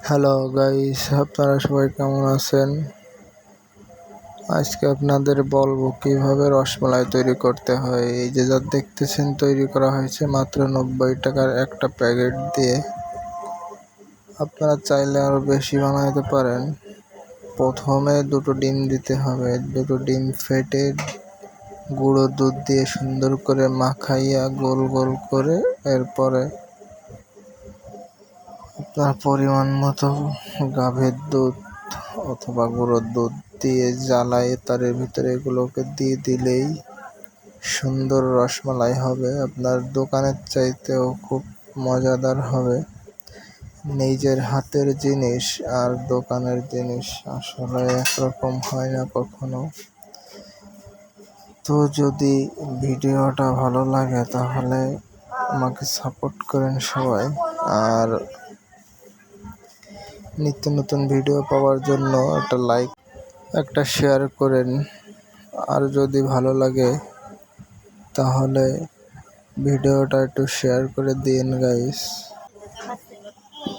Hello guys, আপনারা সবাই কেমন আছেন? আজকে আপনাদের বলবো কিভাবে রসমালাই তৈরি করতে হয়। এই যে যা দেখতেছেন তৈরি করা হয়েছে মাত্র 90 টাকার একটা প্যাকেট দিয়ে। আপনারা চাইলে আরো বেশি বানাইতে পারেন। প্রথমে দুটো ডিম দিতে হবে। দুটো ডিম ফেটে গুঁড়ো দুধ দিয়ে সুন্দর করে মাখাইয়া গোল গোল করে এরপরে আপনার পরিমাণ মতো গাভীর দুধ অথবা গুঁড়োর দুধ দিয়ে জ্বালায় তারের ভিতরে এগুলোকে দিয়ে দিলেই সুন্দর রসমালাই হবে। আপনার দোকানের চাইতেও খুব মজাদার হবে। নিজের হাতের জিনিস আর দোকানের জিনিস আসলে একরকম হয় না কখনো। তো যদি ভিডিওটা ভালো লাগে তাহলে আমাকে সাপোর্ট করেন সবাই, আর নিত্য নতুন ভিডিও পাওয়ার জন্য একটা লাইক একটা শেয়ার করেন। আর যদি ভালো লাগে তাহলে ভিডিওটা একটু শেয়ার করে দিন গাইস।